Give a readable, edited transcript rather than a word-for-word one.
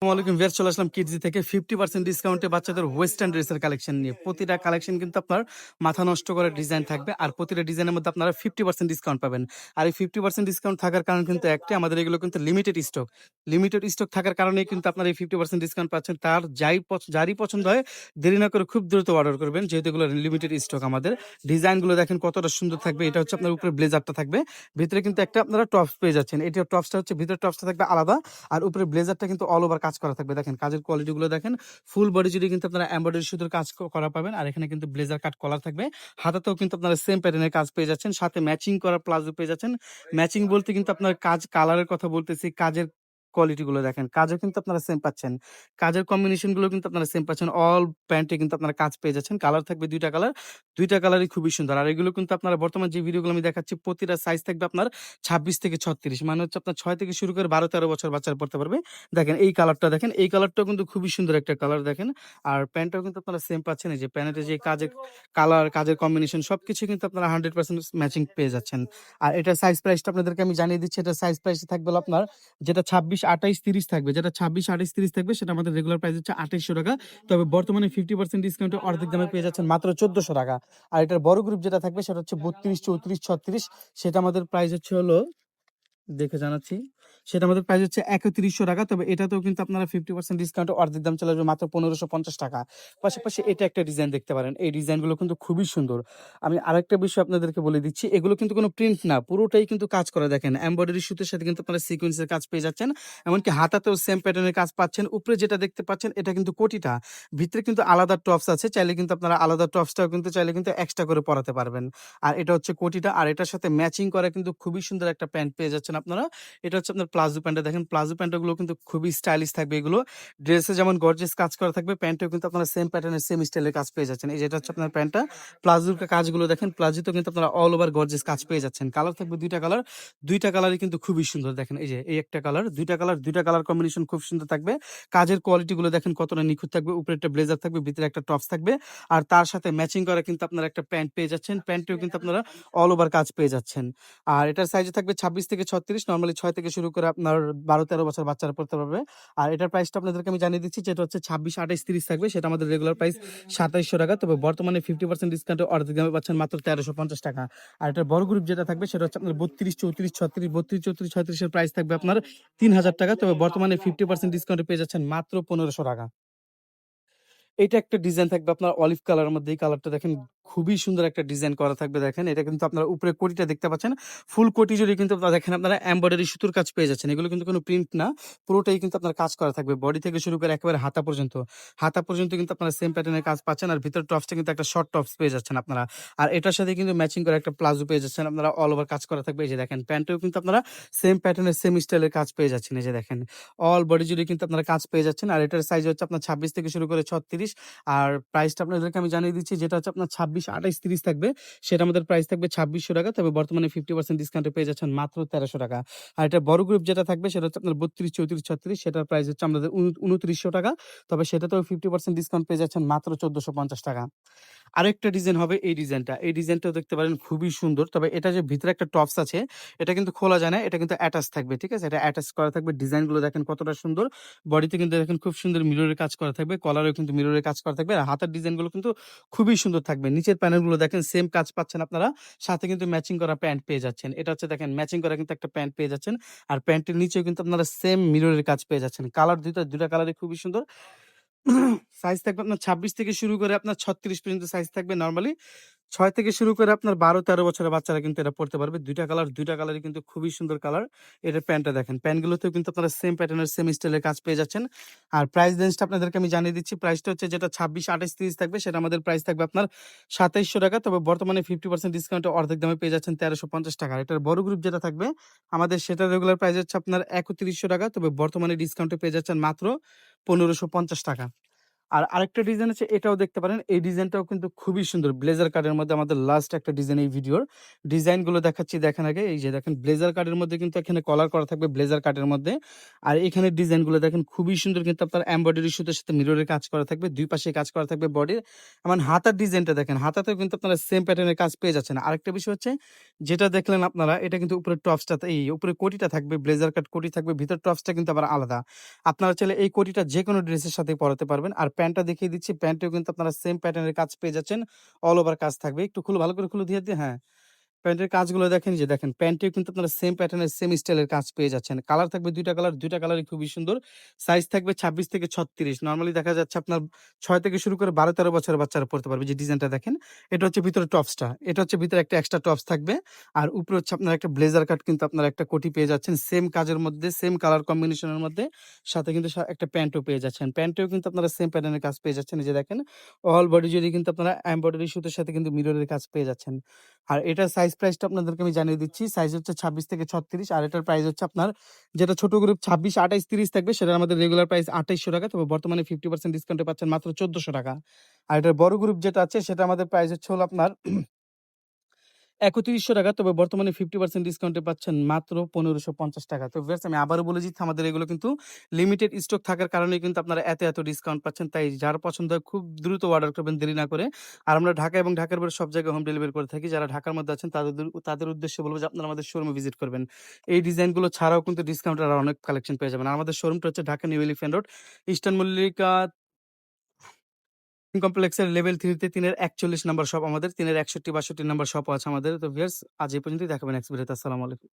আসসালামাইকুম ভিউয়ার্স, চলে আসলাম কিডজি থেকে 50% ডিসকাউন্টে বাচ্চাদের ওয়েস্টার্ন ড্রেসের কালেকশন নিয়ে। প্রতিটা কালেকশন কিন্তু আপনার মাথা নষ্ট করার ডিজাইন থাকবে। আর প্রতিটা ডিজাইনের মধ্যে আপনারা 50% ডিসকাউন্ট পাবেন। আর এই 50% ডিসকাউন্ট থাকার কারণ কিন্তু একটাই, আমাদের এগুলো কিন্তু লিমিটেড স্টক। লিমিটেড স্টক থাকার কারণেই কিন্তু আপনারা এই 50% ডিসকাউন্ট পাচ্ছেন। তার যারই পছন্দ হয় দেরি না করে খুব দ্রুত অর্ডার করবেন, যেহেতু এগুলো লিমিটেড স্টক আমাদের। ডিজাইনগুলো দেখেন কতটা সুন্দর থাকবে। এটা হচ্ছে আপনার উপরে ব্লেজারটা থাকবে, ভিতরে কিন্তু একটা আপনারা টপস পেয়ে যাচ্ছেন। এটা টপসটা হচ্ছে, ভিতরে টপসটা থাকবে আলাদা, আর উপরে ব্লেজারটা কিন্তু অল ওভার কাজ করা থাকবে। দেখেন কাজের কোয়ালিটি গুলো দেখেন, ফুল বডি জুড়ে কিন্তু আপনারা এমব্রয়ডারি সুতোর কাজ করা পাবেন। আর এখানে কিন্তু ব্লেজার কাট কলার থাকবে, হাতাতেও কিন্তু আপনারা সেম প্যাটার্নের কাজ পেয়ে যাচ্ছেন, সাথে ম্যাচিং করা প্লাজো পেয়ে যাচ্ছেন। ম্যাচিং বলতে কিন্তু আপনার কাজ কালারের কথা বলতেছি, কাজের কোয়ালিটি গুলো দেখেন, কাজও কিন্তু আপনারা সেম পাচ্ছেন, কাজের কম্বিনেশন গুলো কিন্তু আপনারা সেম পাচ্ছেন। অল প্যান্টে কিন্তু আপনারা কাজ পেয়ে যাচ্ছেন। কালার থাকবে দুইটা কালার, দুইটা কালারই খুবই সুন্দর। আর এগুলো কিন্তু আপনারা বর্তমান যে ভিডিওগুলো আমি দেখাচ্ছি, প্রতিটা সাইজ থাকবে আপনার 26 থেকে 36, মানে হচ্ছে আপনার 6 থেকে শুরু করে 12-13 বছর বাচ্চারা পড়তে পারবে। দেখেন এই কালারটা দেখেন, এই কালারটাও কিন্তু খুবই সুন্দর একটা কালার দেখেন। আর প্যান্টটাও কিন্তু আপনারা সেম পাচ্ছেন। এই যে প্যান্টের যে কাজের কালার, কাজের কম্বিনেশন সবকিছু কিন্তু আপনারা 100% ম্যাচিং পেয়ে যাচ্ছেন। আর এটার সাইজ প্রাইসটা আপনাদেরকে আমি জানিয়ে দিচ্ছি। এটার সাইজ প্রাইস থাকবে হলো আপনার, যেটা 26, 28, 30 থাকবে, যেটা 26, 28, 30 থাকবে সেটা আমাদের রেগুলার প্রাইস হচ্ছে 2800 টাকা। তবে বর্তমানে 50% ডিসকাউন্টে অর্ধেক দামে পেয়ে যাচ্ছেন মাত্র 1400 টাকা। আর এটার বড় গ্রুপ যেটা থাকবে সেটা হচ্ছে 32, 34, 36, সেটা আমাদের প্রাইস হচ্ছে হলো, দেখে জানাচ্ছি, সেটা আমাদের প্রাইস হচ্ছে ৩১০০ টাকা। তবে এটাতেও কিন্তু আপনারা 50% ডিসকাউন্টে অর্ধেক দাম চলে আসবে মাত্র ১৫৫০ টাকা। পাশাপাশি এটা একটা ডিজাইন দেখতে পারেন। এই ডিজাইনগুলো কিন্তু খুবই সুন্দর। আমি আরেকটা বিষয় আপনাদেরকে বলে দিচ্ছি, এগুলো কিন্তু কোনো প্রিন্ট না, পুরোটাই কিন্তু কাজ করা। দেখেন এমব্রয়ডারি সুতোর সাথে কিন্তু আপনারা সিকোয়েন্সের কাজ পেয়ে যাচ্ছেন। এমনকি হাতাতেও সেম প্যাটার্নের কাজ পাচ্ছেন। উপরে যেটা দেখতে পাচ্ছেন এটা কিন্তু কোটিটা, ভিতরে কিন্তু আলাদা টপস আছে। চাইলে কিন্তু আপনারা আলাদা টপসটাও কিন্তু চাইলে কিন্তু এক্সট্রা করে পরাতে পারবেন। আর এটা হচ্ছে কোটিটা, আর এটার সাথে ম্যাচিং করা কিন্তু খুবই সুন্দর একটা প্যান্ট পেয়ে যাচ্ছেন আপনারা। এটা হচ্ছে আপনার প্লাজো প্যান্টটা দেখেন, প্লাজো প্যান্টগুলো কিন্তু খুবই স্টাইলিশ থাকবে। এগুলো ড্রেসে যেমন গর্জিয়াস কাজ করা থাকবে, প্যান্টেও কিন্তু আপনারা সেম প্যাটার্নের সেম স্টাইলের কাজ পেয়ে যাচ্ছেন। এই যেটা হচ্ছে আপনার প্যান্টটা, প্লাজোর কাজগুলো দেখেন, প্লাজোতেও কিন্তু আপনারা অল ওভার গর্জিয়াস কাজ পেয়ে যাচ্ছেন। কালার থাকবে দুইটা কালার, দুইটা কালারই কিন্তু খুবই সুন্দর। দেখেন এই যে এই একটা কালার, দুইটা কালার কম্বিনেশন খুব সুন্দর থাকবে। কাজের কোয়ালিটি গুলো দেখেন কতটা নিখুঁত থাকবে। উপরে একটা ব্লেজার থাকবে, ভিতরে একটা টপস থাকবে, আর তার সাথে ম্যাচিং করা কিন্তু আপনারা একটা প্যান্ট পেয়ে যাচ্ছেন। প্যান্টেও কিন্তু আপনারা অল ওভার কাজ পেয়ে যাচ্ছেন। আর এটার সাইজে থাকবে 26 থেকে 36, নরমালি 6 থেকে শুরু করে আপনার 12-13 বছর বাচ্চারা পড়তে পারবে। আর এটার প্রাইসটা আপনাদেরকে আমি জানিয়ে দিচ্ছি, যেটা হচ্ছে 26, 28, 30 থাকবে, সেটা আমাদের রেগুলার প্রাইস 2700 টাকা। তবে বর্তমানে 50% ডিসকাউন্টে অর্ধেক দামে পাচ্ছেন মাত্র 1350 টাকা। আর এটার বড় গ্রুপ যেটা থাকবে সেটা হচ্ছে আপনার 32, 34, 36, 32, 34, 36 এর প্রাইস থাকবে আপনার 3000 টাকা। তবে বর্তমানে 50% ডিসকাউন্টে পেয়ে যাচ্ছেন মাত্র 1500 টাকা। এটা একটা ডিজাইন থাকবে আপনার অলিভ কালারের মধ্যে। এই কালারটা দেখেন, খুবই সুন্দর একটা ডিজাইন করা থাকবে। দেখেন এটা কিন্তু আপনারা উপরে কোটিটা দেখতে পাচ্ছেন, ফুল কোটি জুড়ে কিন্তু আপনারা দেখেন আপনারা এমব্রয়ডারি সুতোর কাজ পেয়ে যাচ্ছেন। এগুলো কিন্তু কোনো প্রিন্ট না, পুরোটাই কিন্তু আপনার কাজ করা থাকবে, বডি থেকে শুরু করে একেবারে হাতা পর্যন্ত। হাতা পর্যন্ত কিন্তু আপনারা সেম প্যাটার্নের কাজ পাচ্ছেন। আর ভিতর টপসটা কিন্তু একটা শর্ট টপস পেয়ে যাচ্ছেন আপনারা। আর এটার সাথে কিন্তু ম্যাচিং করে একটা প্লাজো পেয়ে যাচ্ছেন আপনারা, অল ওভার কাজ করা থাকবে। এই যে দেখেন প্যান্টেও কিন্তু আপনারা সেম প্যাটার্নের সেম স্টাইলের কাজ পেয়ে যাচ্ছেন। এই যে দেখেন অল বডি জুড়ে কিন্তু আপনারা কাজ পেয়ে যাচ্ছেন। আর এটার সাইজ হচ্ছে আপনার 26 থেকে শুরু করে 36। আর প্রাইসটা আপনাদেরকে আমি জানিয়ে দিচ্ছি, যেটা হচ্ছে আপনার 26, 28, 30 থাকবে, সেটা আমাদের প্রাইস থাকবে 2600 টাকা। তবে বর্তমানে 50% ডিসকাউন্টে পেয়ে যাচ্ছেন মাত্র 1300 টাকা। আর এটা বড় গ্রুপ যেটা থাকবে সেটা হচ্ছে আপনার 32, 34, 36, সেটার প্রাইস হচ্ছে আমাদের 2900 টাকা। তবে সেটাতেও 50% ডিসকাউন্ট পেয়ে যাচ্ছেন মাত্র 1450 টাকা। আরেকটা ডিজাইন হবে এই ডিজাইনটা। এই ডিজাইনটাও দেখতে পারেন, খুবই সুন্দর। তবে এটা যে ভিতরে একটা টপস আছে, এটা কিন্তু খোলা যায় না। এটা কিন্তু অ্যাটাচ থাকবে। ঠিক আছে? এটা অ্যাটাচ করা থাকবে। ডিজাইনগুলো দেখেন কতটা সুন্দর। বডিতে কিন্তু দেখেন খুব সুন্দর মিররের কাজ করা থাকবে। কলারেও কিন্তু মিররের কাজ করা থাকবে। আর হাতের ডিজাইনগুলো কিন্তু খুবই সুন্দর থাকবে। নিচের প্যানেলগুলো দেখেন সেম কাজ পাচ্ছেন আপনারা। সাথে কিন্তু ম্যাচিং করা প্যান্ট পেয়ে যাচ্ছেন। এটা হচ্ছে দেখেন ম্যাচিং করা কিন্তু একটা প্যান্ট পেয়ে যাচ্ছেন। আর প্যান্টের নিচেও কিন্তু আপনারা সেম মিররের কাজ পেয়ে যাচ্ছেন। কালার দুইটা কালারই খুবই সুন্দর। সাইজ থাকবে আপনার 26 থেকে শুরু করে আপনার 36 পর্যন্ত সাইজ থাকবে নরমালি। ৬ থেকে শুরু করে আপনার ১২-১৩ বছরের বাচ্চারা কিন্তু এটা পড়তে পারবে। ২টা কালারই কিন্তু খুবই সুন্দর কালার। এটার প্যান্টটা দেখেন। প্যান্টগুলোতেও কিন্তু আপনারা সেম প্যাটার্নের সেম স্টাইলের কাজ পেয়ে যাচ্ছেন। আর প্রাইস রেঞ্জটা আপনাদেরকে আমি জানিয়ে দিচ্ছি। প্রাইসটা হচ্ছে যেটা ২৬, ২৮, ৩০ থাকবে, সেটা আমাদের প্রাইস থাকবে আপনার ২৭০০ টাকা। তবে বর্তমানে 50% ডিসকাউন্টে অর্ধেক দামে পেয়ে যাচ্ছেন ১৩৫০ টাকা। আর এটার বড় গ্রুপ যেটা থাকবে আমাদের, সেটার রেগুলার প্রাইস হচ্ছে আপনার ৩১০০ টাকা। তবে বর্তমানে ডিসকাউন্টে পেয়ে যাচ্ছেন মাত্র ১৫৫০ টাকা। আর আরেকটা ডিজাইন আছে এটাও দেখতে পারেন। এই ডিজাইনটাও কিন্তু খুবই সুন্দর। ব্লেজার কাটের মধ্যে আমাদের লাস্ট একটা ডিজাইন এই ভিডিওর। ডিজাইনগুলো দেখাচ্ছি দেখেন আগে। এই যে দেখেন ব্লেজার কাটের মধ্যে কিন্তু এখানে কলার করা থাকবে ব্লেজার কাটের মধ্যে। আর এখানের ডিজাইনগুলো দেখেন খুবই সুন্দর কিন্তু আপনার এমব্রয়ডারি সুতার সাথে মিররের কাজ করা থাকবে। ২ পাশে কাজ করা থাকবে বডির। আমার হাতার ডিজাইনটা দেখেন। হাতাতেও কিন্তু আপনারা সেম প্যাটার্নের কাজ পেয়ে যাচ্ছেন। আরেকটা বিষয় হচ্ছে যেটা দেখলেন আপনারা এটা কিন্তু উপরের টপসটাতে এই উপরে কোটিটা থাকবে, ব্লেজার কাট কোটি থাকবে। ভিতর টপসটা কিন্তু আবার আলাদা। আপনারা চাইলে এই কোটিটা যেকোনো ড্রেসের সাথে পরাতে পারবেন। আর প্যান্টটা দেখিয়ে দিচ্ছি। প্যান্টেও কিন্তু আপনারা সেম প্যাটার্নের কাজ পেয়ে যাচ্ছেন। অল ওভার কাজ থাকবে। একটু ভালো করে খুলে দিয়ে হ্যাঁ। প্যান্টের কাজগুলো দেখেন যে দেখেন প্যান্টেও কিন্তু আপনারা সেম প্যাটার্নের সেম স্টাইলের কাজ পেয়ে যাচ্ছেন। কালার থাকবে ২ টা কালার, ২ টা কালারই খুবই সুন্দর। সাইজ থাকবে ২৬ থেকে ৩৬। নরমালি দেখা যাচ্ছে আপনার ৬ থেকে শুরু করে ১২-১৩ বছরের বাচ্চারা পড়তে পারবে। যে ডিজাইনটা দেখেন, এটা হচ্ছে ভিতরে টপসটা। এটা হচ্ছে ভিতরে একটা এক্সট্রা টপস থাকবে। আর উপরে হচ্ছে আপনার একটা ব্লেজার কাট কিন্তু আপনারা একটা কোটি পেয়ে যাচ্ছেন। সেম কাজের মধ্যে, সেম কালার কম্বিনেশনের মধ্যে। সাথে কিন্তু একটা প্যান্টও পেয়ে যাচ্ছেন। প্যান্টেও কিন্তু আপনারা সেম প্যাটার্নের কাজ পেয়ে যাচ্ছেন। এই যে দেখেন, অল বডি জুড়ে কিন্তু আপনারা এমব্রয়ডারি সুতোর সাথে কিন্তু মিররের কাজ পেয়ে যাচ্ছেন। আর এটার সাইজ প্রাইসটা আপনাদেরকে আমি জানিয়ে দিচ্ছি। সাইজ হচ্ছে ২৬ থেকে ৩৬ আর এটার প্রাইস হচ্ছে আপনার যেটা ছোট গ্রুপ ২৬, ২৮, ৩০ থাকবে সেটা আমাদের রেগুলার প্রাইস ৳২৮০০ তবে বর্তমানে 50% ডিসকাউন্টে পাচ্ছেন মাত্র ৳১৪০০। আর এটার বড় গ্রুপ যেটা আছে সেটা আমাদের প্রাইস হচ্ছে হলো আপনার ৳৩১০০ তবে বর্তমানে 50% ডিসকাউন্টে পাচ্ছেন মাত্র ৳১৫৫০। তো ভিউয়ার্স আমি আবারও বলে দিচ্ছি আমাদের এগুলো কিন্তু লিমিটেড স্টক থাকার কারণেই কিন্তু আপনারা এত ডিসকাউন্ট পাচ্ছেন। তাই যার পছন্দ হয় খুব দ্রুত অর্ডার করবেন দেরি না করে। আর আমরা ঢাকা এবং ঢাকার বাইরে সব জায়গায় হোম ডেলিভারি করে থাকি। যারা ঢাকার মধ্যে আছেন তাদের উদ্দেশ্যে বলব যে আপনারা আমাদের শোরুমে ভিজিট করবেন। এই ডিজাইনগুলো ছাড়াও কিন্তু ডিসকাউন্টের আরো অনেক কালেকশন পেয়ে যাবেন। আর আমাদের শোরুমটা হচ্ছে Dhaka new elephant road, eastern Mallika কমপ্লেক্সের লেভেল 3 তে ৩ এর ৪১ নাম্বার শপ আমাদের। ৩ এর ৬১, ৬২ নাম্বার শপও আছে আমাদের। তো ভিউয়ার্স আজ এই পর্যন্তই। দেখা হবে নেক্সট ভিডিওতে। আসসালামু আলাইকুম।